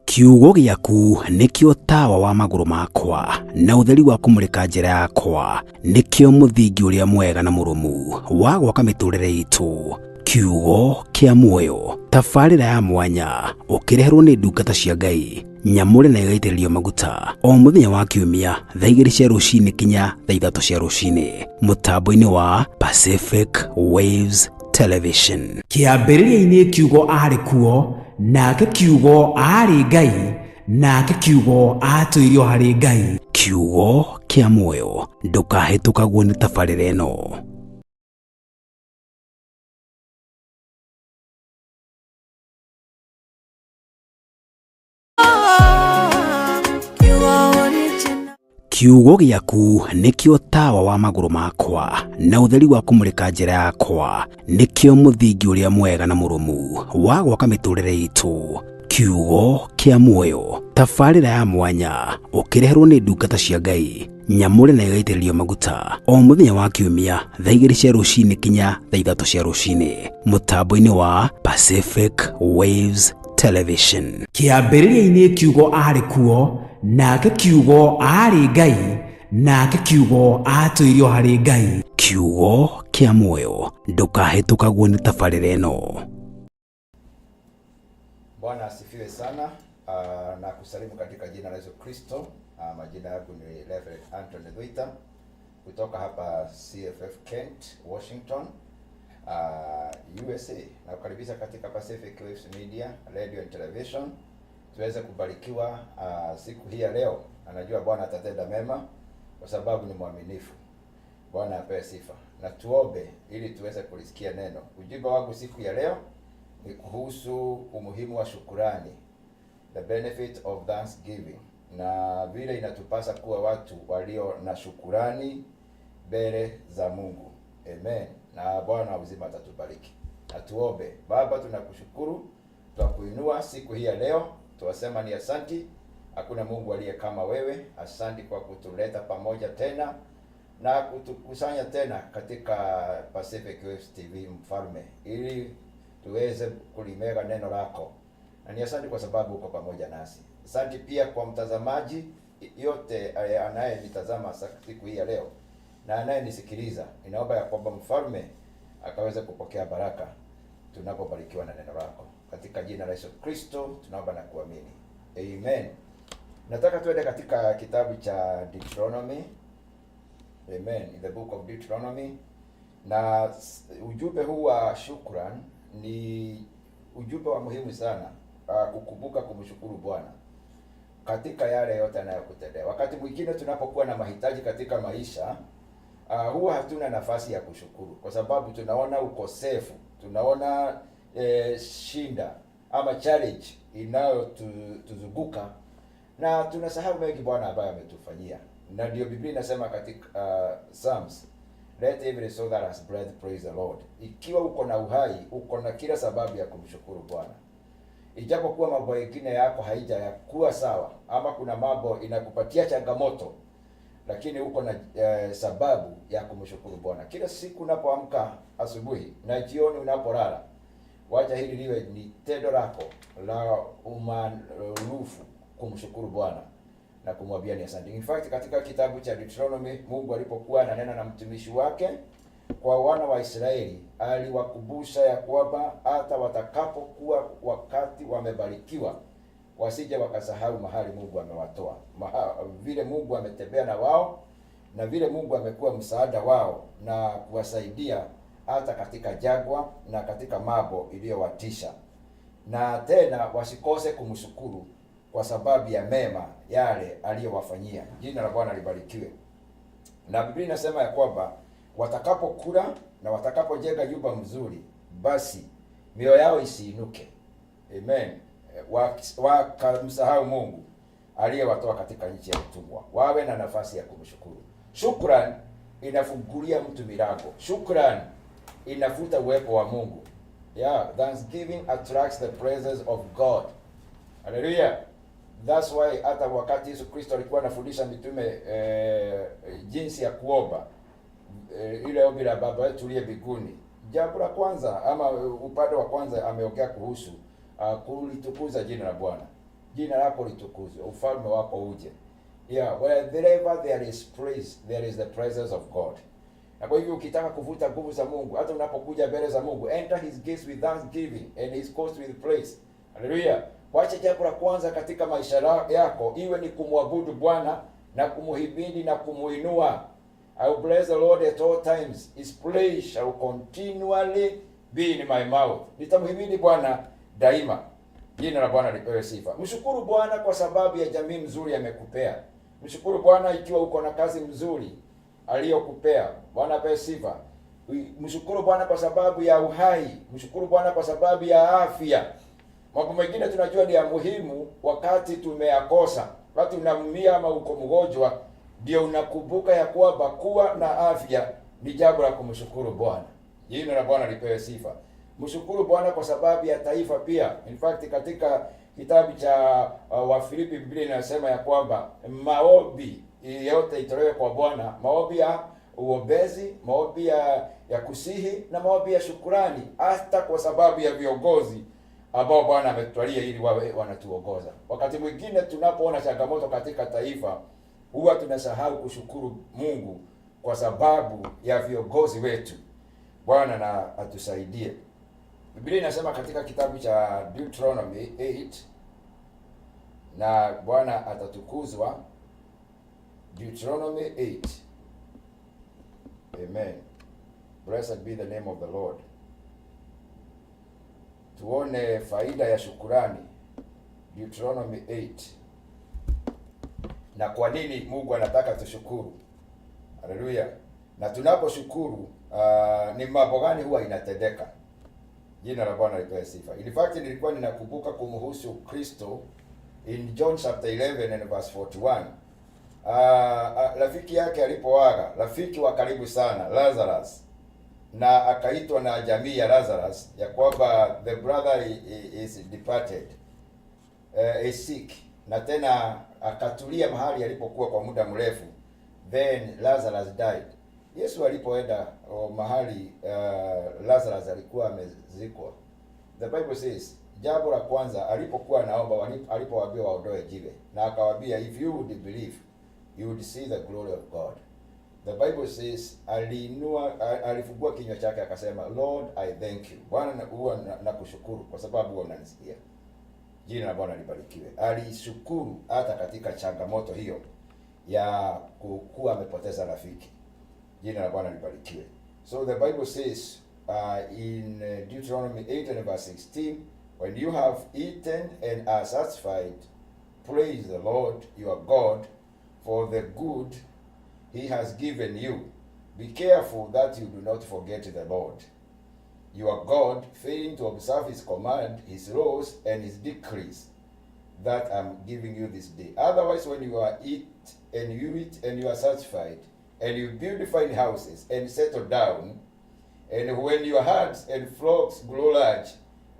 Kiugo gĩaku nĩkĩo tawa wa magũrũ makwa na ũtheri wa kũmũrĩka njĩra yakwa, nĩkĩo mũthingi ũrĩa mwega na mũrũmu wa gwaka mĩtũrĩre itũ. Kiugo kĩa muoyo, tabarĩra ya mwanya ũkĩreherwo nĩ ndungata cia Ngai nyamũre na igaitĩrĩrio maguta o mũthenya wa kiumia thaa 2 cia rũcinĩ kinya thaa 3 cia rũcinĩ mũtambo-inĩ wa Pacific Waves Television. Kĩambĩrĩria-inĩ kiugo arĩ kuo, nake kiugo arĩ Ngai, nake kiugo atũirio harĩ Ngai. Kiugo kĩa muoyo, ndũkahĩtũkagwo nĩ tabarĩra ĩno. Kiugo gĩaku nĩkĩo tawa wa magũrũ makwa na ũtheri wa kũmũrĩka njĩra yakwa, nĩkĩo mũthingi ũrĩa mwega na mũrũmu wa gwaka mĩtũrĩre itũ. Kiugo kĩa muoyo, tabarĩra ya mwanya ũkĩreherwo nĩ ndungata cia Ngai nyamũre na igaitĩrĩrio maguta o mũthenya wa kiumia thaa 2 cia rũcinĩ kinya thaa 3 cia rũcinĩ mũtambo-inĩ wa Pacific Waves Television. Kĩambĩrĩria-inĩ kiugo arĩ kuo, nake kiugo arĩ Ngai, nake kiugo atũirio harĩ Ngai. Kiugo kĩa muoyo, ndũkahĩtũkagwo nĩ tabarĩra ĩno. Bwana asifiwe sana, na kusalimu katika jina la Yesu Kristo. Majina yangu ni Reverend Anthony Dhuita kutoka hapa CFF Kent, Washington, USA. Na kukaribisha katika Pacific Waves Media, Radio and Television. Tuweze kubarikiwa siku hii ya leo. Anajua Bwana atatenda mema kwa sababu ni mwaminifu. Bwana apewe sifa. Na tuombe ili tuweze kulisikia neno. Ujumbe wangu siku ya leo ni kuhusu umuhimu wa shukurani, the benefit of thanksgiving, na vile inatupasa kuwa watu walio na shukurani mbele za Mungu. Amen. Na Bwana uzima atatubariki. Na tuombe. Baba, tunakushukuru, tunakuinua siku hii ya leo. Tuwasema ni asanti, hakuna Mungu aliye kama wewe. Asanti kwa kutuleta pamoja tena na kutukusanya tena katika Pacific Waves TV Mfalme, ili tuweze kulimega neno lako. Na ni asanti kwa sababu uko pamoja nasi. Asanti pia kwa mtazamaji yote anayenitazama siku hii ya leo na anayenisikiliza. Ninaomba ya kwamba Mfalme akaweze kupokea baraka tunapobarikiwa na neno lako. Katika jina la Yesu Kristo tunaomba na kuamini. Amen. Nataka tuende katika kitabu cha Deuteronomy. Amen. In the book of Deuteronomy. Na ujumbe huu wa shukran ni ujumbe wa muhimu sana, kukumbuka kumshukuru Bwana katika yale yote anayokutendea. Wakati mwingine tunapokuwa na mahitaji katika maisha, huwa hatuna nafasi ya kushukuru kwa sababu tunaona ukosefu, tunaona shinda ama challenge inayotuzunguka na tunasahau mengi Bwana ambaye ametufanyia. Na ndio Biblia inasema katika Psalms, let every soul that has breath praise the Lord. Ikiwa uko na uhai, uko na kila sababu ya kumshukuru Bwana. Ijapokuwa mambo mengine yako haijakuwa sawa ama kuna mambo inakupatia changamoto, lakini uko na sababu ya kumshukuru Bwana. Kila siku unapoamka asubuhi na jioni unapolala, wacha hili liwe ni tendo lako la umaarufu kumshukuru Bwana na kumwambia ni asante. In fact, katika kitabu cha Deuteronomy, Mungu alipokuwa ananena na mtumishi wake kwa wana wa Israeli, aliwakumbusha ya kwamba hata watakapokuwa wakati wamebarikiwa, wasije wakasahau mahali Mungu amewatoa, vile Mungu ametembea na wao na vile Mungu amekuwa msaada wao na kuwasaidia hata katika jangwa na katika mambo iliyowatisha. Na tena wasikose kumshukuru kwa sababu ya mema yale aliyowafanyia. Jina la Bwana libarikiwe. Na Biblia inasema ya kwamba watakapokula na watakapojenga nyumba mzuri, basi mioyo yao isiinuke. Amen. Wakamsahau Mungu aliyewatoa katika nchi ya utumwa. Wawe na nafasi ya kumshukuru. Shukrani inafungulia mtu milango. Shukrani inafuta uwepo wa Mungu. Yeah, thanksgiving attracts the presence of God. Hallelujah. That's why hata wakati Yesu Kristo alikuwa anafundisha mitume jinsi ya kuomba, ile ombi la Baba yetu uliye mbinguni, jambo la kwanza ama upande wa kwanza ameongea kuhusu kulitukuza jina la Bwana. Jina lako litukuzwe, ufalme wako uje. Yeah, wherever there is praise, there is the presence of God. Na kwa hivyo ukitaka kuvuta nguvu za Mungu, hata unapokuja mbele za Mungu, enter his gates with thanksgiving and his courts with praise. Hallelujah. Wacha jambo la kwanza katika maisha yako iwe ni kumwabudu Bwana na kumuhimidi na kumuinua. I will bless the Lord at all times. His praise shall continually be in my mouth. Nitamhimidi Bwana daima. Jina la Bwana lipewe sifa. Mshukuru Bwana kwa sababu ya jamii mzuri amekupea. Mshukuru Bwana ikiwa uko na kazi mzuri aliyokupea. Bwana apewe sifa. Mshukuru Bwana kwa sababu ya uhai. Mshukuru Bwana kwa sababu ya afya. Mambo mengine tunajua ni ya muhimu wakati tumeyakosa. Wakati unaumia ama uko mgonjwa, ndio unakumbuka ya kuwa na afya ni jambo la kumshukuru Bwana. Jina la Bwana lipewe sifa. Mshukuru Bwana kwa sababu ya taifa pia. In fact katika kitabu cha Wafilipi Biblia inasema ya kwamba maombi yote itolewe kwa Bwana, maombi ya uombezi, maombi ya kusihi na maombi ya shukrani, hata kwa sababu ya viongozi ambao Bwana ametwalia ili wawe wanatuongoza. Wakati mwingine tunapoona changamoto katika taifa, huwa tunasahau kushukuru Mungu kwa sababu ya viongozi wetu. Bwana na atusaidie. Biblia inasema katika kitabu cha Deuteronomy 8, na Bwana atatukuzwa. Deuteronomy 8. Amen. Blessed be the name of the Lord. Tuone faida ya shukurani. Deuteronomy 8. Na kwa nini Mungu anataka tushukuru? Haleluya. Na tunaposhukuru ni mambo gani huwa inatendeka? Jina la Bwana lipewe sifa. In fact nilikuwa ninakumbuka kumhusu Kristo in John chapter 11 and verse 41. Rafiki yake alipoaga, rafiki wa karibu sana, Lazarus, na akaitwa na jamii ya Lazarus ya kwamba the brother is departed, is sick, na tena akatulia mahali alipokuwa kwa muda mrefu, then Lazarus died. Yesu alipoenda mahali Lazarus alikuwa amezikwa, the Bible says jambo la kwanza alipokuwa naomba, alipowaambia waondoe jiwe, na akawaambia if you would believe you would see the glory of God. The Bible says alifungua kinywa chake akasema, Lord I thank you. Bwana huwa nakushukuru kwa sababu huwa unanisikia. Jina la Bwana libarikiwe. Alishukuru hata katika changamoto hiyo ya kuwa amepoteza rafiki. Jina la Bwana libarikiwe. So the Bible says in Deuteronomy 8 and verse 16, when you have eaten and are satisfied, praise the Lord your God for the good he has given you. Be careful that you do not forget the Lord your God, failing to observe his command, his laws, and his decrees that I'm giving you this day. Otherwise, when you eat and you are satisfied, and you build fine houses and settle down, and when your herds and flocks grow large,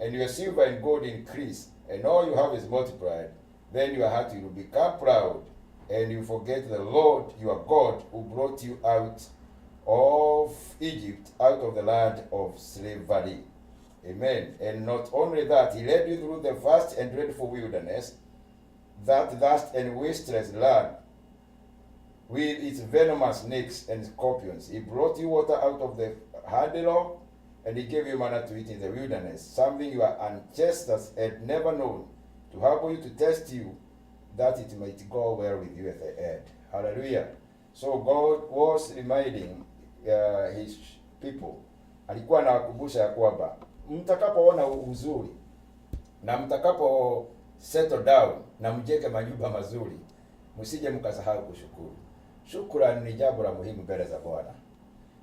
and your silver and gold increase, and all you have is multiplied, then your heart will become proud, and you forget the Lord your God who brought you out of Egypt, out of the land of slavery. Amen. And not only that, he led you through the vast and dreadful wilderness, that vast and wasteless land, with its venomous snakes and scorpions. He brought you water out of the hard rock, and he gave you manna to eat in the wilderness, something your ancestors had never known, to humble you, to test you, that it might go well with you at the end. Hallelujah. So God was reminding his people, alikuwa anawakumbusha ya kwamba mtakapoona uzuri na mtakapo settle down na mjenge manyumba mazuri, msije mkasahau kushukuru. Shukrani ni jambo la muhimu mbele za Bwana.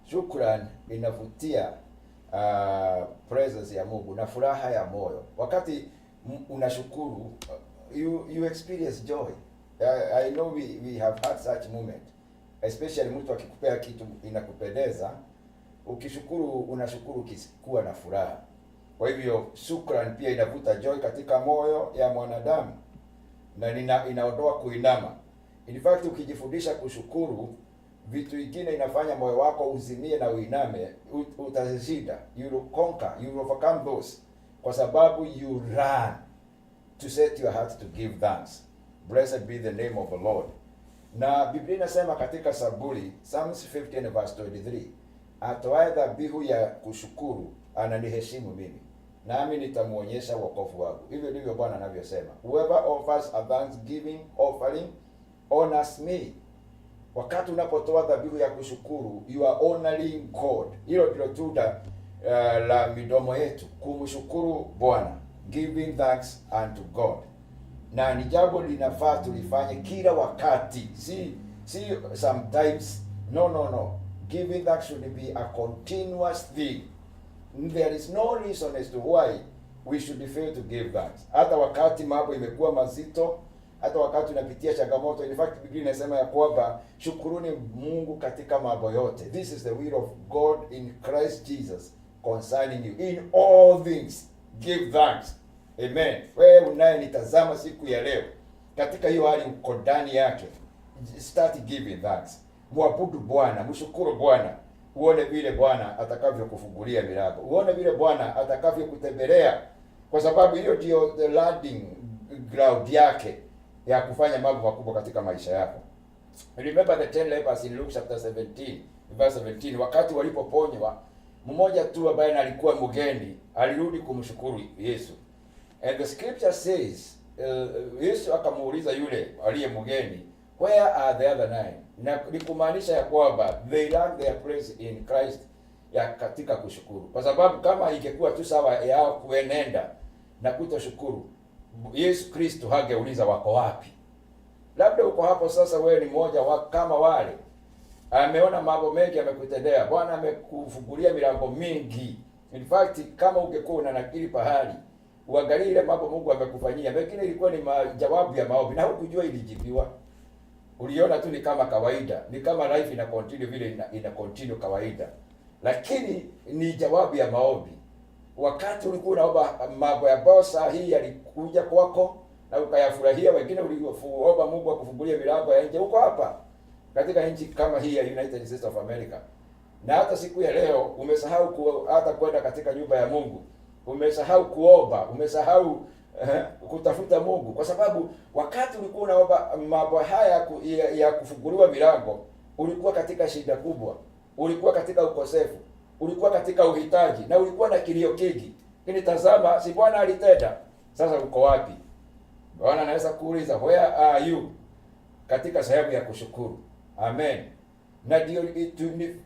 Shukrani inavutia presence ya Mungu na furaha ya moyo. Wakati unashukuru, you experience joy. I know we have had such moment, especially mtu akikupea kitu inakupendeza, ukishukuru, unashukuru kuwa na furaha. Kwa hivyo shukrani pia inavuta joy katika moyo ya mwanadamu, na inaondoa kuinama. In fact ukijifundisha kushukuru, vitu vingine inafanya moyo wako uzimie na uiname, utazishinda. You will conquer, you will overcome those, kwa sababu you run to set your heart to give thanks. Blessed be the name of the Lord. Na Biblia inasema katika Zaburi, Psalms 50 and verse 23, atoaye dhabihu ya kushukuru ananiheshimu mimi, nami nitamuonyesha wokovu wangu. Hivyo ndivyo Bwana anavyosema. Whoever offers a thanksgiving offering honors me. Wakati unapotoa dhabihu ya kushukuru, you are honoring God. Hilo ndilo tunda la midomo yetu, kumshukuru Bwana, giving thanks unto God. Na ni jambo linafaa tulifanye kila wakati, si sometimes. No. Giving thanks should be a continuous thing. There is no reason as to why we should fail to give thanks. Hata wakati mambo imekuwa mazito, hata wakati unapitia changamoto. In fact, Biblia inasema ya kwamba shukuruni Mungu katika mambo yote. This is the will of God in Christ Jesus concerning you. In all things give thanks. Amen. Wewe unayenitazama siku ya leo, katika hiyo hali uko ndani yake, start giving thanks. Muabudu Bwana, mshukuru Bwana. Uone vile Bwana atakavyokufungulia milango. Uone vile Bwana atakavyokutembelea, kwa sababu hiyo ndio the landing ground yake ya kufanya mambo makubwa katika maisha yako. Remember the 10 lepers in Luke chapter 17 verse 17. Wakati walipoponywa, mmoja tu ambaye alikuwa mgeni alirudi kumshukuru Yesu. And the scripture says, Yesu akamuuliza yule aliye mgeni, where are the other 9? Na nikumaanisha ya kwamba they learned their place in Christ ya katika kushukuru. Kwa sababu kama ingekuwa tu sawa yao kuenenda na kutoshukuru, Yesu Kristo hangeuliza wako wapi. Labda uko hapo sasa, wewe ni mmoja kama wale. Ameona mambo mengi amekutendea. Bwana amekufungulia milango mingi. In fact, kama ungekuwa unanakili pahali, uangalie ile mambo Mungu amekufanyia. Mengine ilikuwa ni majawabu ya maombi na hukujua ilijibiwa. Uliona tu ni kama kawaida, ni kama life ina continue vile ina continue kawaida. Lakini ni jawabu ya maombi. Wakati ulikuwa unaomba mambo ya bosa hii yalikuja kwako na ukayafurahia, wengine uliomba Mungu akufungulie milango ya nje huko hapa katika nchi kama hii ya United States of America. Na hata siku ya leo umesahau hata kwenda katika nyumba ya Mungu. Umesahau kuomba, umesahau kutafuta Mungu, kwa sababu wakati ulikuwa unaomba mambo haya ya kufunguliwa milango, ulikuwa katika shida kubwa, ulikuwa katika ukosefu, ulikuwa katika uhitaji, na ulikuwa na kilio kingi. Lakini tazama, si Bwana alitenda. Sasa uko wapi? Bwana anaweza kuuliza, where are you, katika sehemu ya kushukuru. Amen. Na ndio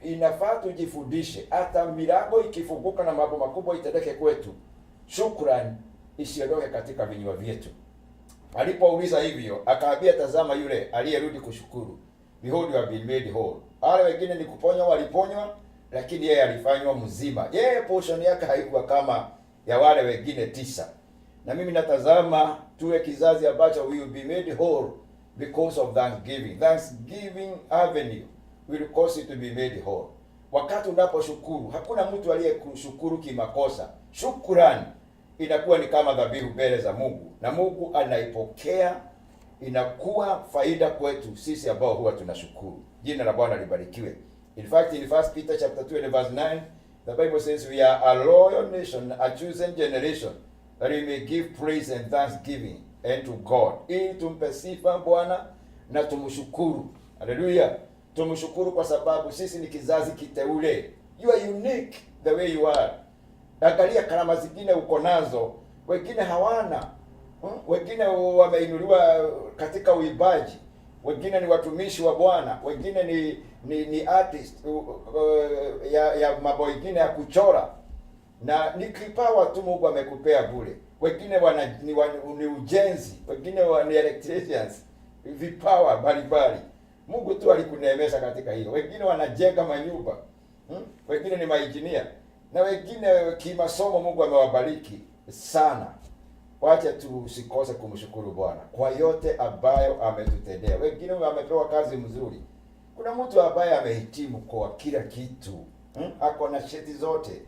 inafaa tujifundishe, hata milango ikifunguka na mambo makubwa itendeke kwetu, shukrani isiondoke katika vinywa vyetu. Alipouliza hivyo, akaambia, tazama yule aliyerudi kushukuru, behold you have been made whole. Wale wengine ni kuponywa, waliponywa, lakini yeye alifanywa mzima. Yeye portion yake haikuwa kama ya wale wengine 9. Na mimi natazama tuwe kizazi ambacho we will be made whole because of thanksgiving. Thanksgiving avenue will cause you to be made whole. Wakati unaposhukuru, hakuna mtu aliyekushukuru kimakosa. Shukrani inakuwa ni kama dhabihu mbele za Mungu, na Mungu anaipokea, inakuwa faida kwetu sisi ambao huwa tunashukuru. Jina la Bwana libarikiwe. In fact, in 1 Peter chapter 2 and verse 9, the Bible says we are a royal nation, a chosen generation, that we may give praise and thanksgiving unto God. Ili tumpe sifa Bwana na tumshukuru. Hallelujah. Tumshukuru kwa sababu sisi ni kizazi kiteule. You are unique the way you are. Angalia karama zingine uko nazo, wengine hawana. Wengine wameinuliwa katika uimbaji, wengine ni watumishi wa Bwana, wengine ni artist ya mambo mengine ya kuchora, na ni kipawa tu Mungu amekupea bure. Wengine ni ujenzi, wengine ni electricians, vipawa mbalimbali. Mungu tu alikuneemesha katika hiyo. Wengine wanajenga manyumba, wengine ni maengineer, na wengine kimasomo Mungu amewabariki sana. Wacha tusikose kumshukuru Bwana kwa yote ambayo ametutendea. Wengine wamepewa kazi mzuri. Kuna mtu ambaye amehitimu kwa kila kitu, ako na cheti zote,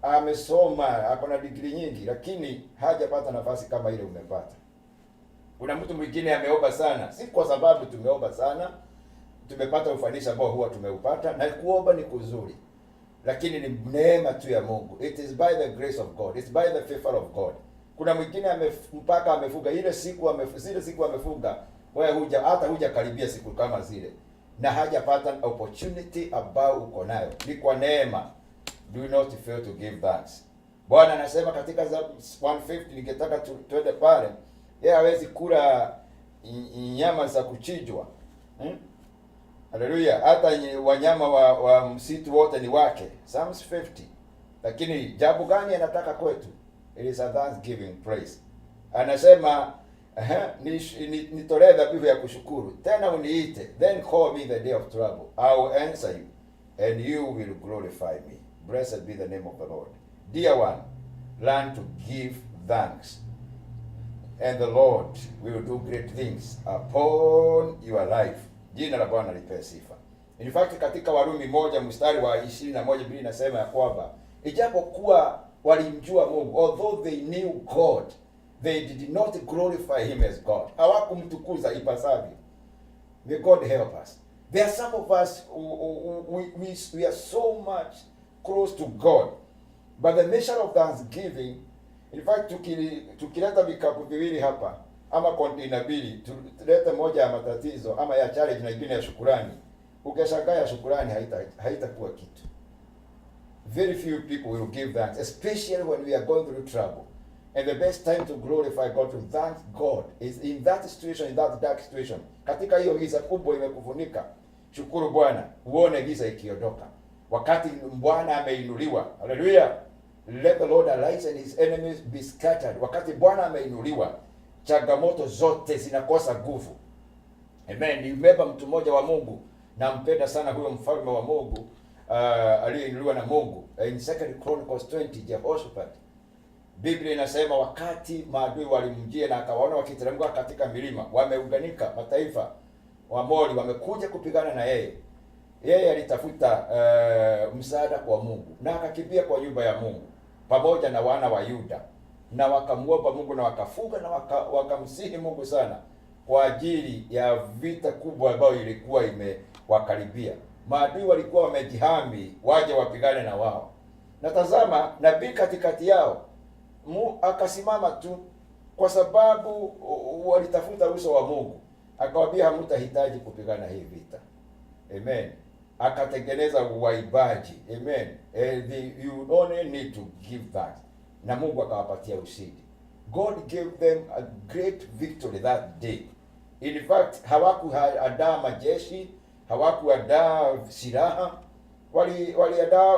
amesoma, ako na degree nyingi, lakini hajapata nafasi kama ile umepata. Kuna mtu mwingine ameomba sana, si kwa sababu tumeomba sana tumepata ufanisi ambao huwa tumeupata, na kuomba ni kuzuri, lakini ni neema tu ya Mungu. It is by the grace of God, it's by the favor of God. Kuna mwingine mpaka amefuga ile siku zile siku amefuga, wewe huja karibia siku kama zile, na hajapata opportunity ambao uko nayo. Ni kwa neema. Do not fail to give thanks. Bwana anasema katika 150, ningetaka tuende pale, yeye hawezi kula nyama za kuchinjwa. Haleluya. Hata wanyama wa msitu wote ni wake. Psalms 50. Lakini jambo gani anataka kwetu? It is a thanksgiving praise. Anasema nitolee dhabihu ya kushukuru, tena uniite, then call me the day of trouble, I will answer you and you will glorify me. Blessed be the name of the Lord. Dear one, learn to give thanks, and the Lord will do great things upon your life. Jina la Bwana lipewe sifa. In fact, katika Warumi 1 mstari wa 21 Biblia inasema ya kwamba ijapokuwa walimjua Mungu, although they knew God, they did not glorify him as God. Hawakumtukuza ipasavyo. May God help us. There are some of us we are so much close to God, but the measure of thanksgiving, in fact, tukileta vikapu viwili hapa ama container mbili, tulete moja ya matatizo ama ya challenge na nyingine ya shukrani, ukishangaa ya shukrani haitakuwa kitu. Very few people will give thanks, especially when we are going through trouble. And the best time to glorify God, to thank God, is in that situation, in that dark situation. Katika hiyo giza kubwa imekufunika, shukuru Bwana, uone giza ikiondoka. Wakati Bwana ameinuliwa, haleluya, let the Lord arise and his enemies be scattered. Wakati Bwana ameinuliwa, changamoto zote zinakosa nguvu. Amen. Nimebeba mtu mmoja wa Mungu, nampenda sana huyo mfalme wa Mungu, aliyeinuliwa na Mungu. In 2 Chronicles 20, Jehoshaphat, Biblia inasema wakati maadui walimjia na akawaona wakiteremka katika milima, wameunganika mataifa wa Mori, wamekuja kupigana na yeye. Yeye alitafuta msaada kwa Mungu na akakimbia kwa nyumba ya Mungu pamoja na wana wa Yuda, na wakamuomba Mungu na wakafunga na wakamsihi Mungu sana kwa ajili ya vita kubwa ambayo ilikuwa imewakaribia. Maadui walikuwa wamejihami waje wapigane na wao. Na tazama, nabii katikati yao akasimama tu, kwa sababu walitafuta uso wa Mungu. Akawaambia hamtahitaji kupigana hii vita. Amen. Akatengeneza uwaibaji. Amen. You only need to give thanks. Na Mungu akawapatia ushindi. God gave them a great victory that day. In fact, hawakuandaa majeshi, hawakuandaa silaha, waliandaa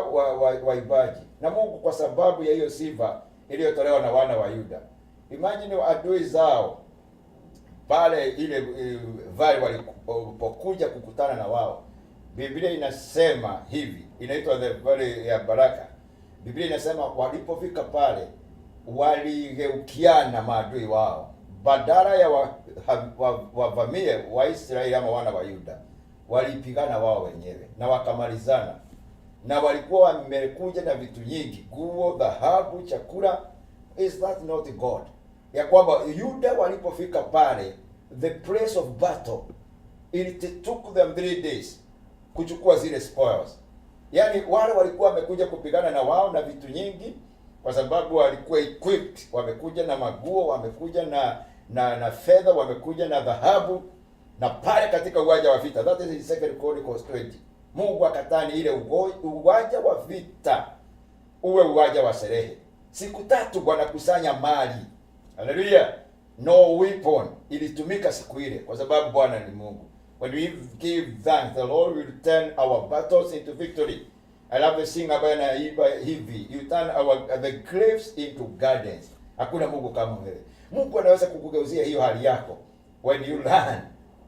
waibaji. Na Mungu kwa sababu ya hiyo sifa iliyotolewa na wana wa Yuda. Imagine adui zao pale ile vale walipokuja kukutana na wao. Biblia inasema hivi, inaitwa the valley ya baraka. Biblia inasema walipofika pale waligeukiana maadui wao, badala ya wavamie Waisraeli ama wana wa Yuda, walipigana wao wenyewe na wakamalizana. Na walikuwa wamekuja na vitu nyingi, nguo, dhahabu, chakula. Is that not God? Ya kwamba Yuda walipofika pale, the place of battle, it took them 3 days kuchukua zile spoils. Yani wale walikuwa wamekuja kupigana na wao na vitu nyingi, kwa sababu walikuwa equipped, wamekuja na maguo, wamekuja na fedha, wamekuja na dhahabu, na pale katika uwanja wa vita, that is in 2 Chronicles 20. Mungu akatani ile uwanja wa vita uwe uwanja wa sherehe. Siku 3 Bwana kusanya mali. Haleluya. No weapon ilitumika siku ile, kwa sababu Bwana ni Mungu. When we give thanks, the Lord will turn our battles into victory. I love the sing ambayo naimba hivi, you turn the graves into gardens. Hakuna Mungu kama wewe. Mungu anaweza kukugeuzia hiyo hali yako when you learn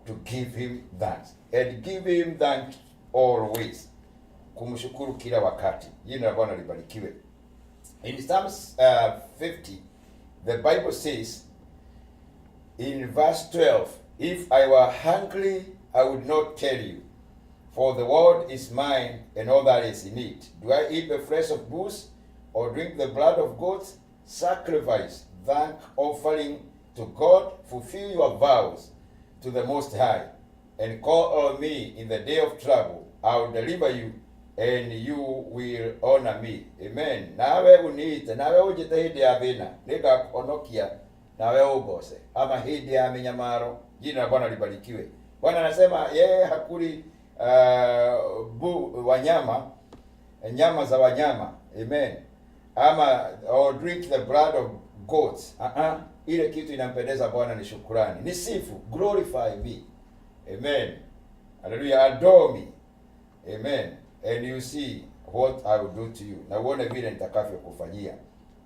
to give him thanks, and give him thanks always. Kumshukuru kila wakati. Jina la Bwana libarikiwe. In Psalms 50, the Bible says in verse 12, if I were hungry, I would not tell you, for the world is mine and all that is in it. Do I eat the flesh of bulls or drink the blood of goats? Sacrifice, thank offering to God, fulfill your vows to the Most High, and call on me in the day of trouble. I will deliver you and you will honor me. Amen. Nawe uniite, nawe ujite hindi ya thina, nĩngakuhonokia nawe ugose, ama hindi ya minyamaro. Jina la Bwana libarikiwe. Bwana anasema yeye hakuli wanyama, nyama za wanyama. Amen. Ama or drink the blood of goats. Ile kitu inampendeza Bwana ni shukrani, ni sifu, glorify me. Amen. Hallelujah. Adore me. Amen. And you see what I will do to you. Na uone vile nitakavyokufanyia.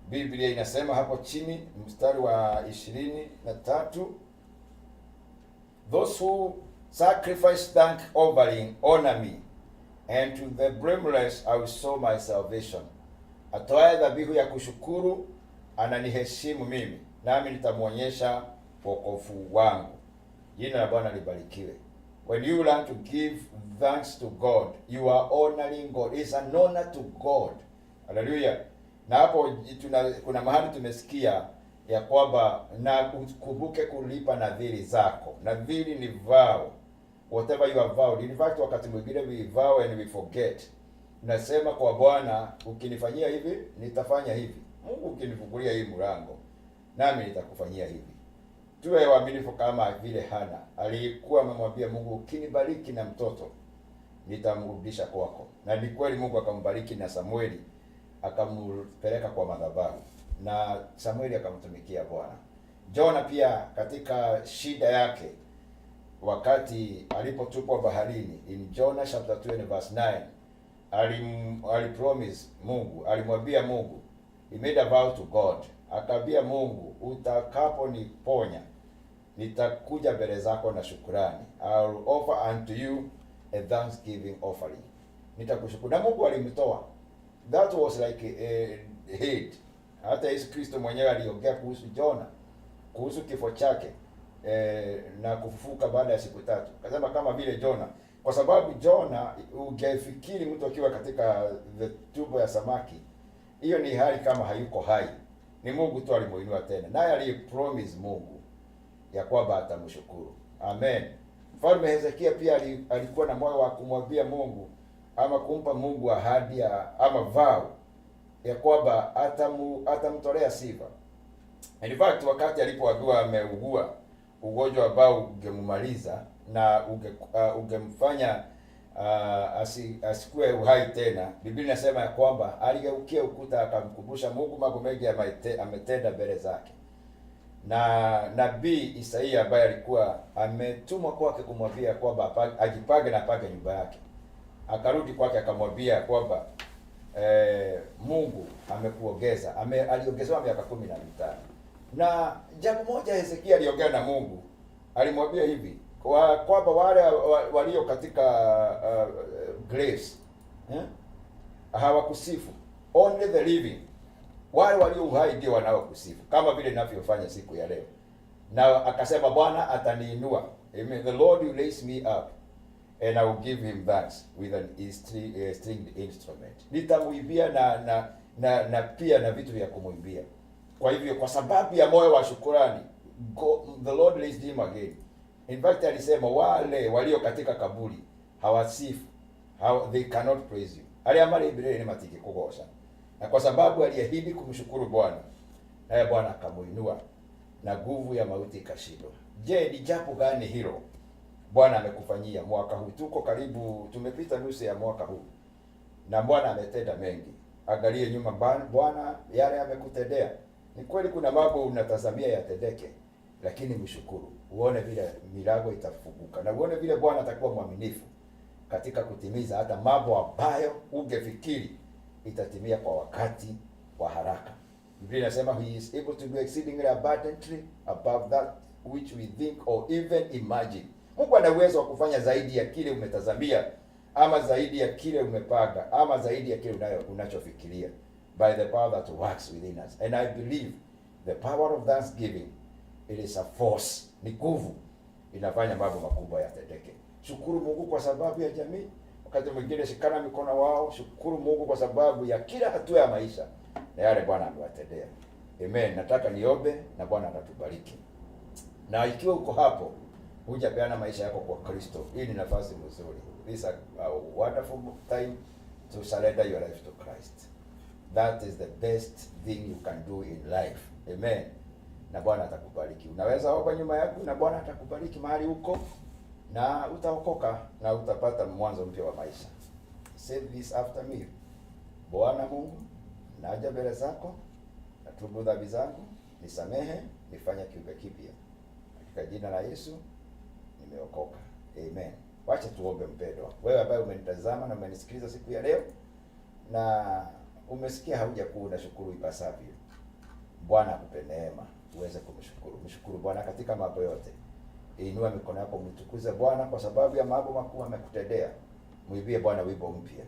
Biblia inasema hapo chini mstari wa 23, those who sacrifice thank offering honor me, and to the blameless I will show my salvation. Atoaye dhabihu ya kushukuru ananiheshimu mimi, nami nitamwonyesha wokovu wangu. Jina la Bwana libarikiwe. When you learn to give thanks to God, you are honoring God. It's an honor to God. Hallelujah. Na hapo kuna mahali tumesikia ya kwamba na ukumbuke kulipa nadhiri zako. Nadhiri ni vow. Whatever you have vowed. In fact, wakati mwingine we vow and we forget. Nasema kwa Bwana, ukinifanyia hivi, nitafanya hivi. Mungu ukinifungulia hii mlango, nami nitakufanyia hivi. Tuwe waaminifu kama vile Hana alikuwa amemwambia Mungu, ukinibariki na mtoto nitamrudisha kwako. Na ni kweli Mungu akambariki na Samueli, akampeleka kwa madhabahu na Samueli akamtumikia Bwana. Jona pia katika shida yake wakati alipotupwa baharini, in Jonah chapter 20 verse 9, alipromise Mungu, alimwambia Mungu, he made a vow to God. Akaambia Mungu, utakaponiponya nitakuja mbele zako na shukrani. I will offer unto you a thanksgiving offering. Nitakushukuru. Na Mungu alimtoa. That was like a hate. Hata Yesu Kristo mwenyewe aliongea kuhusu Jona, kuhusu kifo chake na kufufuka baada ya siku 3. Akasema kama vile Jona, kwa sababu Jona ungefikiri mtu akiwa katika the tumbo ya samaki, hiyo ni hali kama hayuko hai. Ni Mungu tu alimuinua tena. Naye alipromise Mungu ya kwamba atamshukuru. Amen. Mfalme Hezekia pia alikuwa na moyo wa kumwambia Mungu ama kumpa Mungu ahadi ama vow ya kwamba atamtolea sifa. In fact, wakati alipoambiwa ameugua ugonjwa ambao ungemumaliza na ungemfanya asikue uhai tena, Biblia inasema ya kwamba aligeukia ukuta akamkumbusha Mungu mambo mengi ametenda mbele zake. Na nabii Isaia ambaye alikuwa ametumwa kwake kumwambia kwamba ajipange na apange nyumba yake, akarudi kwake akamwambia kwamba Mungu amekuongeza, aliongezewa miaka 15. Na jambo moja Hezekia aliongea na Mungu, alimwambia hivi kwamba wale walio katika graves hawakusifu, only the living, wale walio uhai ndio wanaokusifu, kama vile ninavyofanya siku ya leo. Na akasema Bwana ataniinua. Amen. The Lord will raise me up and I will give him thanks with an stringed instrument. Nitamuimbia na pia na vitu vya kumuimbia. Kwa hivyo kwa sababu ya moyo wa shukrani, the Lord raised him again. In fact, alisema wale walio katika kaburi hawasifu, they cannot praise you. Aliamali Biblia ni matiki kugosha. Na kwa sababu aliahidi kumshukuru Bwana, naye Bwana akamuinua na nguvu ya mauti ikashindwa. Je, ni jambo gani hilo Bwana amekufanyia mwaka huu? Tuko karibu, tumepita nusu ya mwaka huu na Bwana ametenda mengi. Angalie nyuma Bwana yale amekutendea. Ni kweli kuna mambo unatazamia yatendeke, lakini mshukuru. Uone vile milango itafunguka na uone vile Bwana atakuwa mwaminifu katika kutimiza hata mambo ambayo ungefikiri itatimia kwa wakati wa haraka. Biblia inasema he is able to do exceedingly abundantly above that which we think or even imagine. Mungu ana uwezo wa kufanya zaidi ya kile umetazamia, ama zaidi ya kile umepanga, ama zaidi ya kile unachofikiria, by the power that works within us. And I believe the power of thanksgiving, it is a force, ni nguvu inafanya mambo makubwa yatendeke. Shukuru Mungu kwa sababu ya jamii. Wakati mwingine shikana mikono wao, shukuru Mungu kwa sababu ya kila hatua ya maisha na yale Bwana amewatendea. Amen. Nataka niombe na Bwana atatubariki. Na ikiwa uko hapo hujapeana maisha yako kwa Kristo, hii ni nafasi nzuri. This is a wonderful time to surrender your life to Christ. That is the best thing you can do in life. Amen. Na Bwana atakubariki. Unaweza omba nyuma yangu na Bwana atakubariki mahali huko na utaokoka na utapata mwanzo mpya wa maisha. Say this after me. Bwana Mungu, naja mbele zako, natubu dhambi zangu, nisamehe, nifanye kiumbe kipya. Katika jina la Yesu nimeokoka. Amen. Wacha tuombe mpendwa. Wewe ambaye umenitazama na umenisikiliza siku ya leo na umesikia haujakuwa unashukuru ipasavyo. Bwana akupe neema uweze kumshukuru. Mshukuru Bwana katika mambo yote. Inua mikono yako mtukuze Bwana kwa sababu ya mambo makuu amekutendea. Muibie Bwana wimbo mpya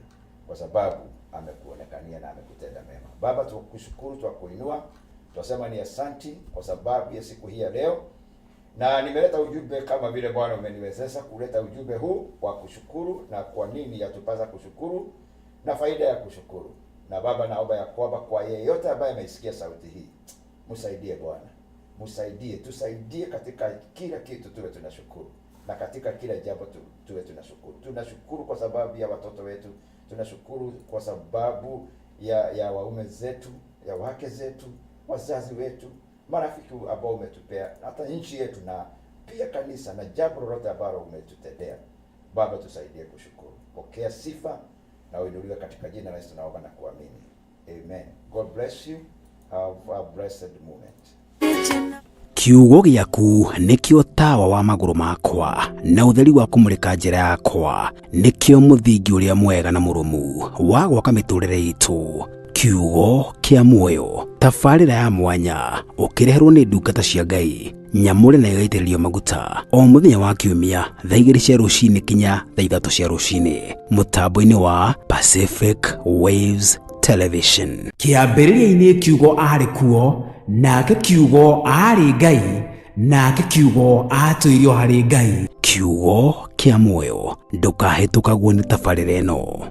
kwa sababu amekuonekania na amekutenda mema. Baba, tukushukuru, tukuinua. Tunasema ni asanti kwa sababu ya siku hii ya leo. Na nimeleta ujumbe kama vile Bwana umeniwezesha kuleta ujumbe huu wa kushukuru na kwa nini yatupasa kushukuru na faida ya kushukuru. Na Baba, naomba ya kwamba kwa yeyote ambaye ameisikia sauti hii, msaidie Bwana. Msaidie, tusaidie katika kila kitu tuwe tunashukuru. Na katika kila jambo tuwe tunashukuru. Tunashukuru kwa sababu ya watoto wetu, tunashukuru kwa sababu ya waume zetu, ya wake zetu, wazazi wetu, marafiki ambao umetupea, hata nchi yetu na pia kanisa na jambo lolote ambalo umetutendea. Baba, tusaidie kushukuru. Pokea sifa na uinuliwe katika jina la Yesu tunaomba na kuamini. Amen. God bless you. Have a blessed moment. Kiugo gĩaku nĩkĩo tawa wa magũrũ makwa na ũtheri wa kũmũrĩka njĩra yakwa, nĩkĩo mũthingi ũrĩa mwega na mũrũmu wa gwaka mĩtũrĩre itũ. Kiugo kĩa muoyo, tabarĩra ya mwanya ũkĩreherwo nĩ ndungata cia Ngai nyamũre na igaitĩrĩrio maguta o mũthenya wa kiumia thaa 2 cia rũcinĩ kinya thaa 3 cia rũcinĩ mũtambo-inĩ wa Pacific Waves Television. Kĩambĩrĩria-inĩ kiugo arĩ kuo, nake kiugo arĩ Ngai, nake kiugo atũirio harĩ Ngai. Kiugo kĩa muoyo, ndũkahĩtũkagwo nĩ tabarĩra ĩno.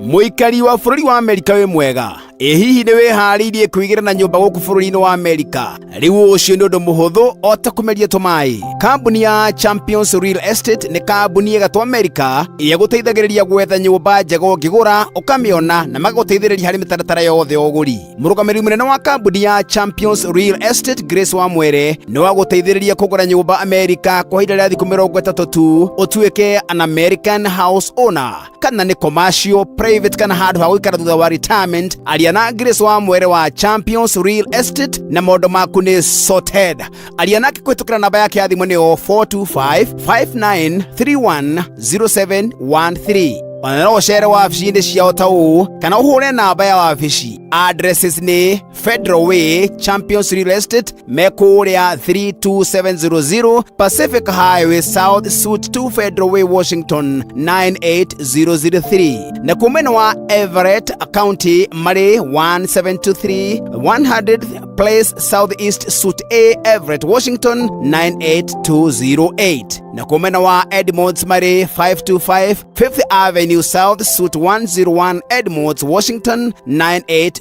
Muikari wa bũrũri wa Amerika wĩ mwega, ĩ hihi nĩ wĩharĩirie kwĩgira na nyũmba gũkũ bũrũri-inĩ wa Amerika? Rĩu ũcio nĩ ũndũ mũhũthũ o ta kũmeria tũmaĩ. Kambuni ya Champions Real Estate nĩ kambuni ya gatũ Amerika ĩrĩa gũteithagĩrĩria gwetha nyũmba njega ũngĩgũra ũkamĩona na magagũteithĩrĩria harĩ mĩtaratara yothe ya ũgũri. Mũrũgamĩrĩri mũnene wa kambuni ya Champions Real Estate Grace Wamwere nĩ wa gũteithĩrĩria kũgũra nyũmba Amerika kwa ihinda rĩa thikũ 30 tu ũtuĩke an American house owner, kana nĩ commercial, private kana handũ ha gũikara thutha wa retirement. Aria na Grace Wamwere wa Champions Real Estate na maũndũ maku nĩ sorted. Aria nake kũhĩtũkĩra namba yake ya thimũ nĩyo 425-5931-0713. Ona no ũcere wabici-inĩ ciao ta ũũ kana ũhũre namba ya wabici. Addresses nĩ Federal Way, Champions Real Estate, mekũrĩa 32700 Pacific Highway South, Suite 2, Federal Way, Washington 98003. Na kumena wa Everett County marĩ 1723 100th Place Southeast, Suite A, Everett, Washington 98208. Na kumena wa Edmonds marĩ 525 5th Avenue South, Suite 101, Edmonds, Washington 98020.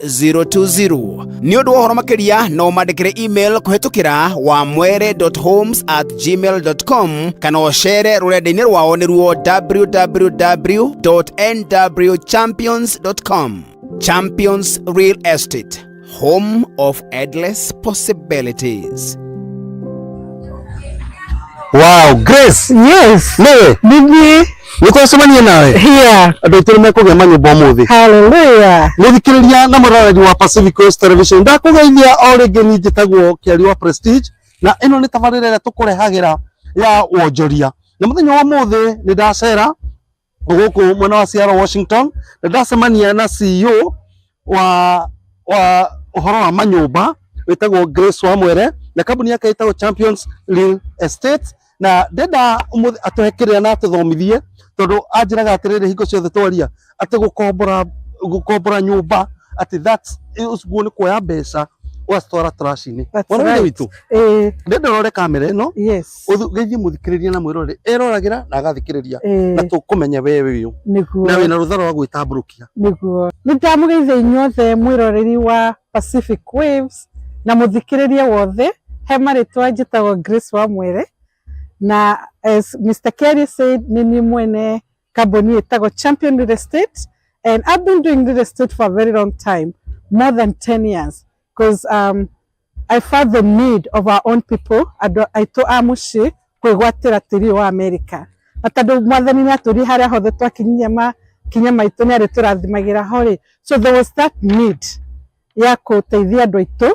Nĩ ũndũ wa ũhoro makĩria no mandĩkĩre email kũhĩtũkĩra wamwere.homes@gmail.com kana ũcere rũrenda-inĩ rwao nĩruo www.nwchampions.com. Champions Real Estate, home of endless possibilities. Wow, Grace. Yes. Newe. Bibi. Niko semani nawe. Here. Adoteri meko ge manyo bomuthi. Hallelujah. Muthikiriria na muraraji wa Pacific Coast Television. Ndakugeithia o rĩngĩ ni njĩtagwo Kĩari wa Prestige na ĩno nĩ tabarĩra ĩrĩa tũkũrehagĩra ya wonjoria. Na mũthenya wa mũthĩ nĩ ndacera gũkũ mwena wa Seattle, Washington, na ndacemania na CEO wa ũhoro wa manyũmba wĩtagwo Grace Wamwere na kambuni yake ĩtagwo Champions Real Estate, na ndenda atũhekĩrĩra na atũthomithie tondũ anjĩraga atĩrĩrĩ hingo ciothe twaria atĩ gũkombora nyũmba atĩ that's ũguo nĩ kuoya mbeca ũgacitwara trash-inĩ. Wona witũ ndenda ũrore kamera ĩno ũgeithie mũthikĩrĩria na mwĩrore eroragĩra na agathikĩrĩria na tũkũmenya wewe ũyũ na wĩna rũtha rwa gwĩtambũrũkia. Nĩguo nĩndamũgeithia inyuothe mwĩroreri wa Pacific Waves na mũthikĩrĩria wothe. He marĩtwa njĩtagwo Grace Wamwere na as Mr. Kerry said, nini mwene kambuni ĩtagwo Champion Real Estate, and I've been doing real estate for a very long time, more than 10 years, because I found the need of our own people aitũ a mũciĩ kwĩgwatĩra tĩri wa America. Na tondũ mwathani nĩ atũri harĩa hothe twakinyia makinya maitũ nĩ arĩ tũrathimagĩra ho. So there was that need ya gũteithia andũ aitũ,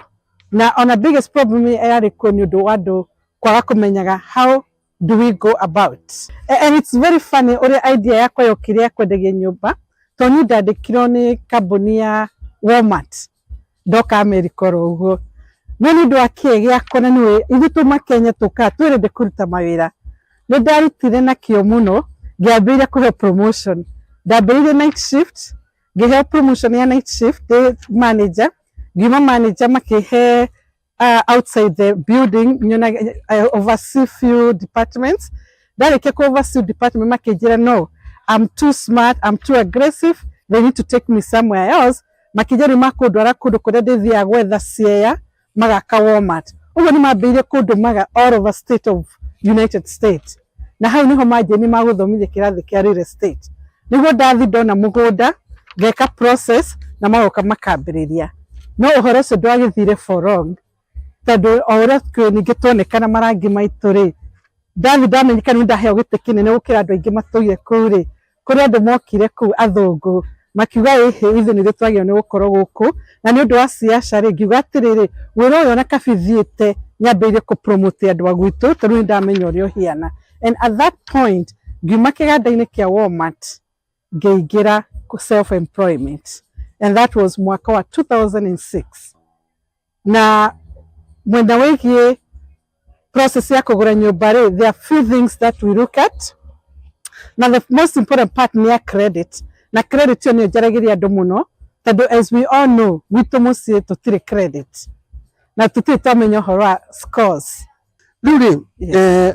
na on a biggest problem yarĩ kuo nĩ ũndũ wa andũ kwaga kũmenyaga how do we go about. And it's very funny ũrĩa idea yakwa yokire ya kwendagia nyũmba, tondũ niĩ ndandĩkirwo nĩ kambuni ya Walmart ndoka America oro ũguo. No nĩ ũndũ wa kĩĩ gĩakwa na nĩ ithuĩ tũma Kenya tũkaga twĩrende kũruta mawĩra. Nĩ ndarutire na kĩo mũno, ngĩambĩrĩria kũheo promotion. Ndambĩrĩirie night shift, ngĩheo promotion ya night shift day manager, ngiuma manager makĩhe outside the building, I oversee few departments. Ndarĩkia ku oversee department makĩnjĩra no, I'm too smart, I'm too aggressive, they need to take me somewhere else. Makĩnjĩra makũndwara kũndũ kũrĩa ndĩthiaga gwetha ciea magaka Walmart. Ũguo nĩ mambĩrĩirie kũndũmaga all over state of United States. Na hau niho manjĩra magũthomithia kĩrathi kĩa real estate. Nĩguo ndathi ndona mũgũnda, ngeka process na magoka makambĩrĩria. No ũhoro ũcio ndwagĩthire for long. Tondũ o ũrĩa ningĩ tuonekana marangi maitũ rĩ, ndathi ndamenyeka nĩ ndaheo gĩtĩ kĩnene gũkĩra andũ aingĩ matũire kũu rĩ, kũrĩ andũ mokire kũu athũngũ makiuga ĩhĩ ithuĩ nĩ twagĩrĩirwo nĩ gũkorwo gũkũ, na nĩ ũndũ wa ciaca rĩ, ngiuga atĩrĩrĩ, wĩra ũyũ ona kabi thiĩte nyambĩrĩrie kũ-promote andũ a gwitũ tondũ nĩ ndamenya ũrĩa ũhiana. And at that point ngiuma kĩganda-inĩ kĩa Walmart ngĩingĩra self employment, and that was mwaka wa 2006. Na mwenda wĩgiĩ process ya kũgũra nyũmba rĩ, there are few things that we look at. Now the most important part nĩ ya credit, na credit ĩyo nĩyo njaragĩria andũ mũno tondũ as we all know gwitũ mũciĩ tũtirĩ credit na tũtirĩ twamenya ũhoro wa scores. Rĩu rĩ,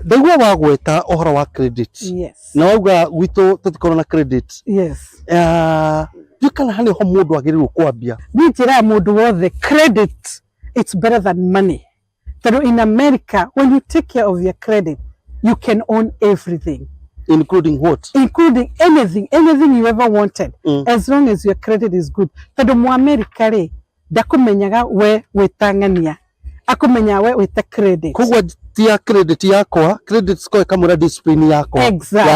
ndaigua wagweta ũhoro wa credit. Yes. Na wauga gwitũ tũtikorwo na credit. Yes. Ndiũ kana hanĩho mũndũ agĩrĩirwo kwambia. Niĩ njĩraga mũndũ wothe credit, it's better than money. Tondũ in America, when you take care of your credit, you can own everything. Including what? Including anything you ever wanted, as long as your credit is good. Tondũ Mũamerika rĩ, ndakũmenyaga we wĩtang'ania, akũmenya we wĩta credit. Kogwo tia credit yakwa, credit score ĩkamũra discipline yakwa ya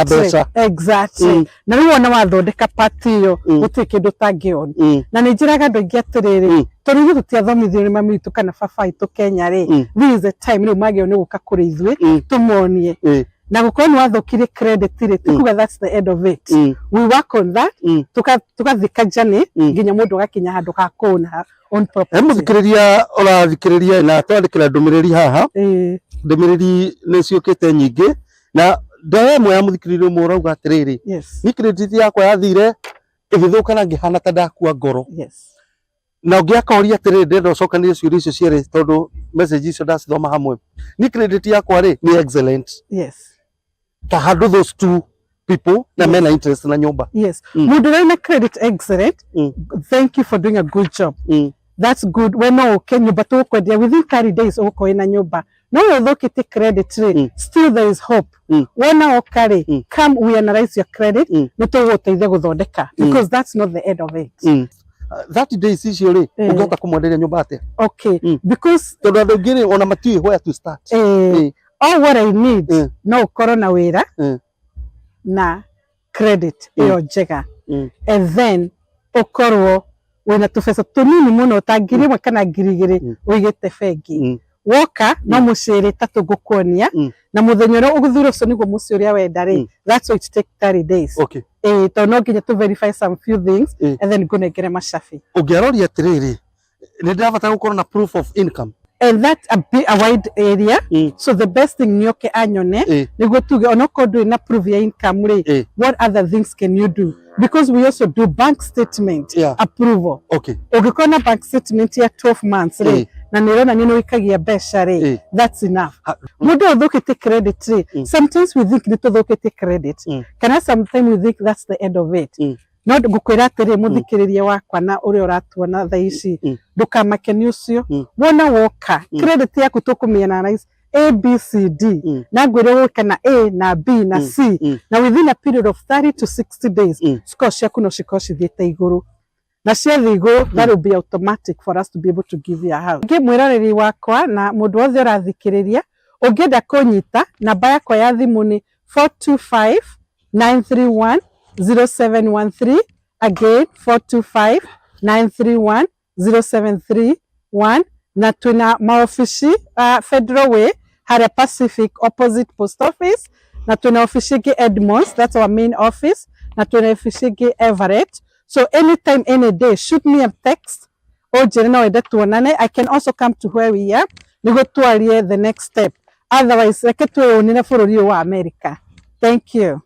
mbeca. Exactly. Na rĩu ona wathondeka party ĩyo gũtirĩ kĩndũ ũtangĩona. Na nĩ njĩraga andũ aingĩ atĩrĩrĩ, tondũ ithuĩ tũtiathomithio nĩ mami witũ kana baba witũ Kenya rĩ, this is the time rĩu magĩrĩirwo nĩ gũka kũrĩ ithuĩ tũmonie. Na gũkorwo nĩ wathũkirie credit rĩ, tikuga that's the end of it. We work on that, tukathika journey nginya mũndũ agakinya handũ ha kũona on property. Mũthikĩrĩria ũrathikĩrĩria na twandĩkĩra ndũmĩrĩri haha. Ndũmĩrĩri nĩ ciũkĩte nyingĩ na ndawa ĩmwe ya mũthikĩrĩria ũmwe ũrauga atĩrĩrĩ, ni credit yakwa yathire ĩgĩthũka na ngĩhana ta ndakua ngoro. Na ũngĩakoria atĩrĩrĩ ndĩrenda ũcokanĩrie ciũria icio cierĩ tondũ message icio ndacithoma hamwe. Ni credit yakwa rĩ nĩ excellent. To handle those two people na mena interest na nyumba. Mũndũ wĩna credit excellent, thank you for doing a good job. That's good. When no nyumba tũkwendia within 30 days ũgũkorwo na nyumba. No ũthũkĩtie credit rĩ, still there is hope. Wona oka rĩ, come we analyze your credit, nĩ tũgũteithia gũthondeka, because that's not the end of it. 30 days icio rĩ, ũngĩhota kũmwenderia nyumba atĩa? Okay, because tondũ andũ aingĩ ona matiũĩ where to start. All what I need no ũkorwo na wĩra na credit ĩyo njega, and then ũkorwo wĩna tũbeca tũnini mũno ta ngiri ĩmwe kana ngiri igĩrĩ ũigĩte bengi. Woka no mũcĩrĩ ta tũgũkuonia na mũthenya ũrĩa ũgũthura ũcio nĩguo mũciĩ ũrĩa wenda rĩ, that's why it take 30 days. Tondũ no nginya to verify some few things and then ngunengere macabi. Ũngĩaroria atĩrĩrĩ, nĩ ndĩrabatara gũkorwo na proof of income. And that's a wide area. So the best thing ni okay anyone niguo tuge onoko do na prove your income rate. What other things can you do? Because we also do bank statement approval. Ugĩkorwo na bank statement ya 12 months rate na nĩrona nĩ wĩkagia mbeca rĩ, that's enough. Mũndũ ũthũkĩtie credit rĩ, sometimes we think nĩ tũthũkĩtie credit, kana sometimes we think that's the end of it. No ngũkwĩra atĩrĩ mũthikĩrĩria wakwa na ũrĩa ũratuona thaa ici, ndũkamake nĩ ũcio. Wona woka credit yaku tũkũmĩanalyze A, B, C, D. Na ngwire kana A na B na C. Na within a period of 30 to 60 days, score ciaku no cikorwo cithiĩte igũrũ. Na ciathiĩ igũrũ, that will be automatic for us to be able to give you a house. Ngĩ mwĩroreri wakwa na mũndũ wothe ũrathikĩrĩria, ũngĩenda kũnyita, namba yakwa ya thimũ nĩ 425-931-0713. Again, 425-931-0731. Na tuna maofici Federal Way, Harare Pacific opposite post office. Na tuna office gi Edmonds, that's our main office. Na tuna office gi Everett. So anytime, any day, shoot me a text. Or I can also come to where we are. We go to the next step. Otherwise, I get to America. Thank you.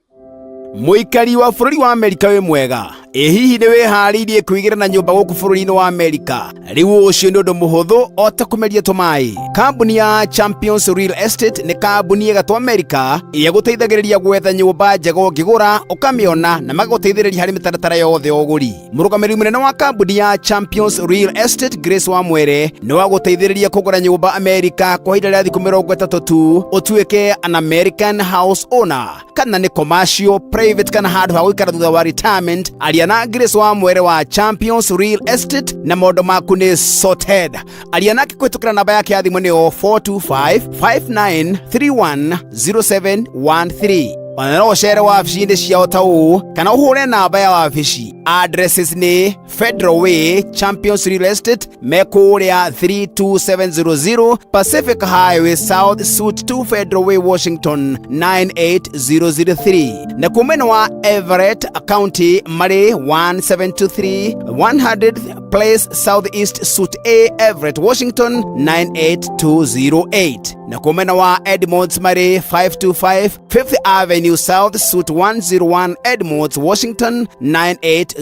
Muikari wa bũrũri wa Amerika wĩ mwega. Hihi nĩ wĩharĩirie kwĩgĩra na nyũmba gũkũ bũrũri-inĩ wa Amerika? Rĩu ũcio nĩ ũndũ mũhũthũ o ta kũmeria tũmaĩ. Kambuni ya Champions Real Estate nĩ kambuni ĩgatũ Amerika ĩrĩa gũteithagĩrĩria gwetha nyũmba njega ũngĩgũra ũkamĩona na magũteithĩrĩria harĩ mĩtaratara yothe ya ũgũri. Mũrũgamĩrĩri mũnene wa kambuni ya Champions Real Estate Grace Wamwere nĩ wa gũteithĩrĩria kũgũra nyũmba Amerika kwa ihinda rĩa thikũ 30 tu ũtuĩke an American house owner kana nĩ commercial, private kana handũ ha gũikara thutha wa retirement. Aria na Grace Wamwere wa Champions Real Estate na maũndũ maku nĩ sorted. Aria nake kũhĩtũkĩra namba yake ya thimũ nĩyo 425-5931-0713. Ona no ũcere wabici-inĩ ciao ta ũũ kana ũhũre namba ya wabici. Addresses nĩ Federal Way, Champions Real Estate, mekũrĩa 32700 Pacific Highway South, Suite 2, Federal Way, Washington 98003. Na kumena wa Everett County marĩ 1723 100th Place Southeast, Suite A, Everett, Washington 98208. Na kumena wa Edmonds marĩ 525 5th Avenue South, Suite 101, Edmonds, Washington 98020.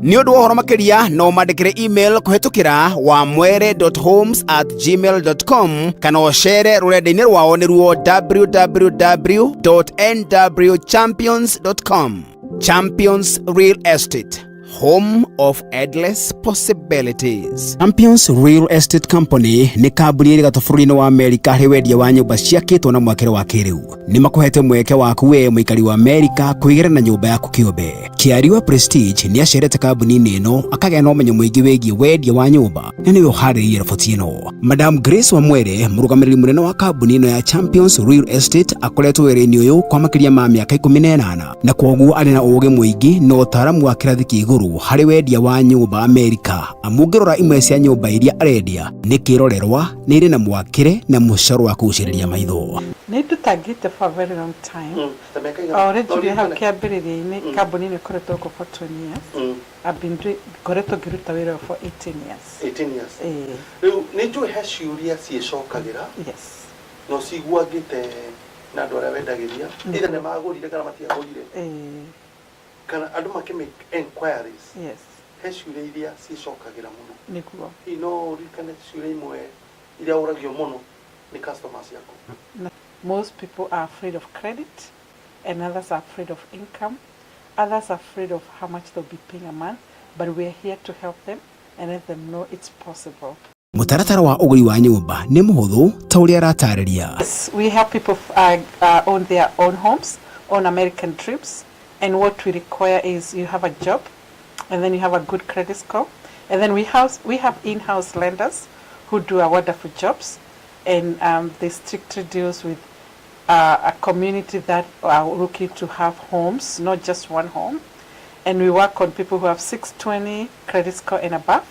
Ni ũndũ wa ũhoro makĩria no mandĩkĩre email kũhĩtũkĩra wamwere.homes@gmail.com kana ũcere rũrenda-inĩ rwao nĩruo www.nwchampions.com. Champions Real Estate, home of endless possibilities. Champions Real Estate Company nĩ kambuni ĩrĩ gatũ bũrũri-inĩ wa Amerika harĩ wendia wa nyũmba ciakĩtwo na mwakĩre wa kĩrĩu. Nĩ makũhete mweke waku we mũikari wa Amerika kwĩgĩra na nyũmba yaku kĩũmbe. Kĩari wa Prestige nĩ acerete kambuni-inĩ ĩno akagĩa na ũmenyo mũingĩ wĩgiĩ wendia wa nyũmba na nĩwe ũharĩrĩirie riboti ĩno. Madam Grace Wamwere, mũrũgamĩrĩri mũnene wa kambuni ĩno ya Champions Real Estate, akoretwo wĩra-inĩ ũyũ kwa makĩria ma mĩaka 18 na kwoguo arĩ na ũũgĩ mũingĩ na ũtaaramu wa kĩrathi kĩa igũrũ harĩ wendia wa nyũmba Amerika. Amũngĩrora imwe cia nyũmba iria arendia nĩ kĩrorerwa, nĩ irĩ na mwakĩre na mũcoro wa kũgucĩrĩria maitho. Nĩ tũtangĩte for a very long time. Already hau kĩambĩrĩria-inĩ kambuni nĩ ĩkoretwo gũkũ for 20 years. I've been ngoretwo ngĩruta wĩra for 18 years. 18 years. Rĩu nĩ njũĩ he ciũria ciĩcokagĩra. Yes. No ciguangĩte na andũ arĩa wendagĩria. Either nĩ magũrire kana matiagũrire. Kana andũ make enquiries. Yes. He ciũria iria ciĩcokagĩra mũno. Nĩguo. No ũririkane ciũria imwe iria ũragio mũno nĩ customers yaku? Most people are afraid of credit, and others are afraid of income. Others are afraid of how much they'll be paying a month, but we're here to help them and let them know it's possible. Mũtaratara wa ũgũri wa nyũmba nĩ mũhũthũ ta ũrĩa aratarĩria. Yes, we help people own their own homes, own American trips, and what we require is you have a job, and then you have a good credit score, and then we have in-house lenders who do wonderful jobs, and they strictly deals with a community that are looking to have homes, not just one home. And we work on people who have 620 credit score and above.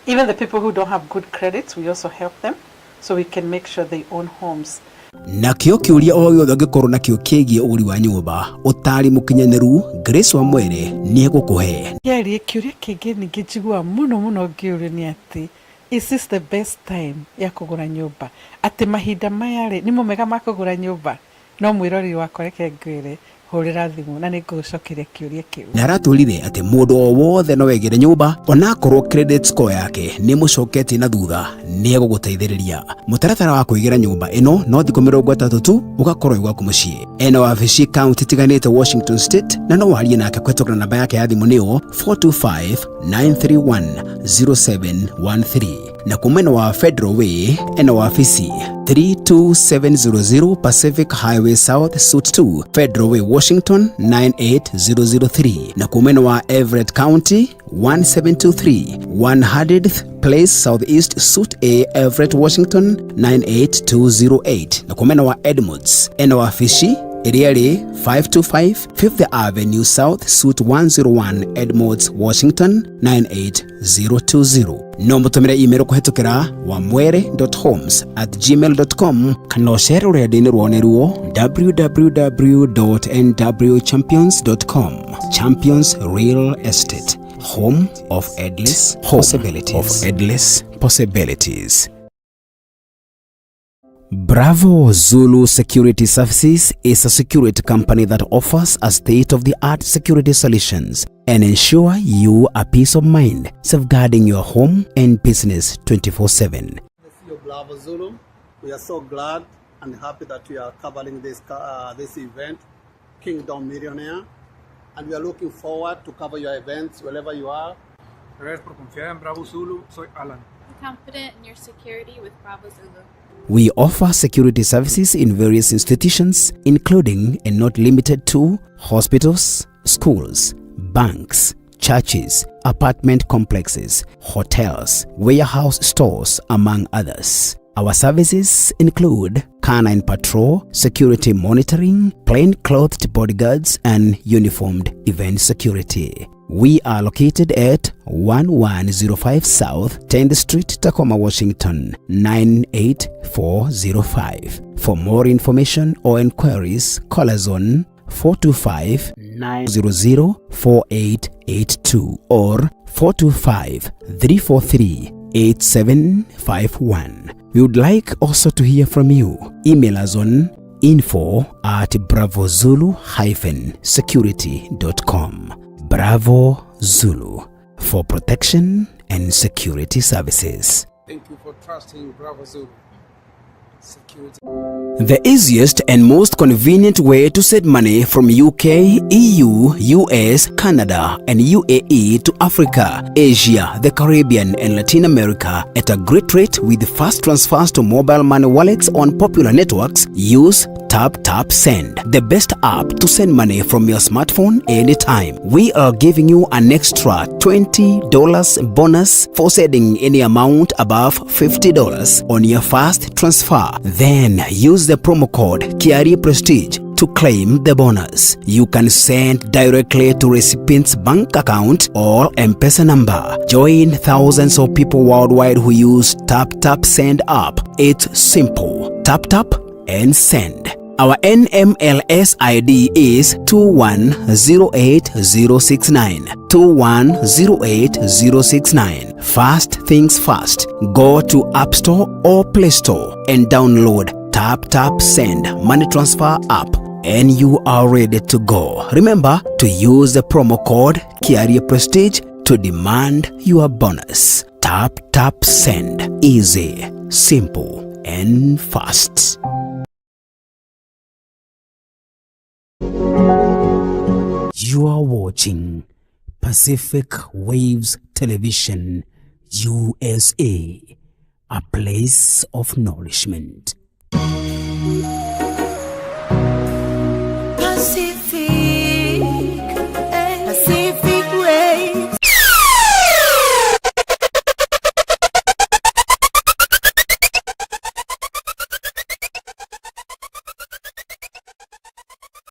Even the people who don't have good credits, we also help them so we can make sure they own homes. Nakĩo kĩũria o gĩothe ũngĩkorwo nakĩo kĩgiĩ ũgũri wa nyũmba, ũtaari mũkinyanĩru, Grace Wamwere nĩ egũkũhe. Kĩaria kĩũria kĩngĩ ningĩ njiguaga mũno ngĩũrio nĩ atĩ, is this the best time ya kũgũra nyũmba? Atĩ mahinda maya rĩ, nĩ mo mega ma kũgũra nyũmba? No mwĩrori wakwa reke ngwĩre, hũrĩra thimũ na nĩ ngũgũcokeria kĩũria kĩu. Na aratwĩrire atĩ mũndũ o wothe no wegere nyũmba, onakorwo credit score yake nĩ mũcoketie na thutha, nĩ egũgũteithĩrĩria. Mũtaratara wa kũigĩra nyũmba ĩno no thikũ 30 tu ũgakorwo gwaku mũciĩ. Ena wabici kaunti tiganĩte Washington State, na no warie nake kũhĩtũkĩra namba yake ya thimũ nĩyo 425-931-0713 na kumena wa Federal Way ena waafisi 32700 Pacific Highway South Suite 2 Federal Way Washington 98003 na kumena wa Everett County 1723 100th Place Southeast Suite A Everett Washington 98208 na kumena wa Edmonds ena waafisi Iriari 525 5th Avenue South Suite 101 Edmonds Washington 98020 no mutumire email kuhetukira wamwere.homes@gmail.com kana share rurenda-ini rwone ruo www.nwchampions.com. Champions Real Estate, home of endless possibilities. Bravo Zulu Security Services is a security company that offers a state-of-the-art security solutions and ensure you a peace of mind, safeguarding your home and business 24/7. Bravo Zulu, we are so glad and happy that we are covering this event, Kingdom Millionaire, and we are looking forward to cover your events wherever you are. Gracias por confiar en Bravo Zulu. Soy Alan. I'm confident in your security with Bravo Zulu. We offer security services in various institutions, including and not limited to hospitals, schools, banks, churches, apartment complexes, hotels, warehouse stores, among others. Our services include canine patrol, security monitoring, plain-clothed bodyguards, and uniformed event security. We are located at 1105 South 10th Street, Tacoma, Washington 98405. For more information or inquiries, call us on 425-900-4882 or 425-343-8751. We would like also to hear from you. Email us on info@bravozulu-security.com. Bravo Zulu, for protection and security services. Thank you for trusting Bravo Zulu Security. The easiest and most convenient way to send money from UK, EU, US, Canada, and UAE to Africa, Asia, the Caribbean, and Latin America at a great rate with fast transfers to mobile money wallets on popular networks. Use Tap Send, the best app to send money from your smartphone anytime. We are giving you an extra $20 bonus for sending any amount above $50 on your first transfer. Then use the promo code Kiari Prestige to claim the bonus. You can send directly to recipient's bank account or M-Pesa number. Join thousands of people worldwide who use Tap Send app. It's simple. Tap and send. Our NMLS ID is 2108069. 2108069. Fast things fast. Go to App Store or Play Store and download Tap Send money transfer app, and you are ready to go. Remember to use the promo code Kiari Prestige to demand your bonus. Tap Send. Easy, simple, and fast. You are watching Pacific Waves Television USA, a place of nourishment.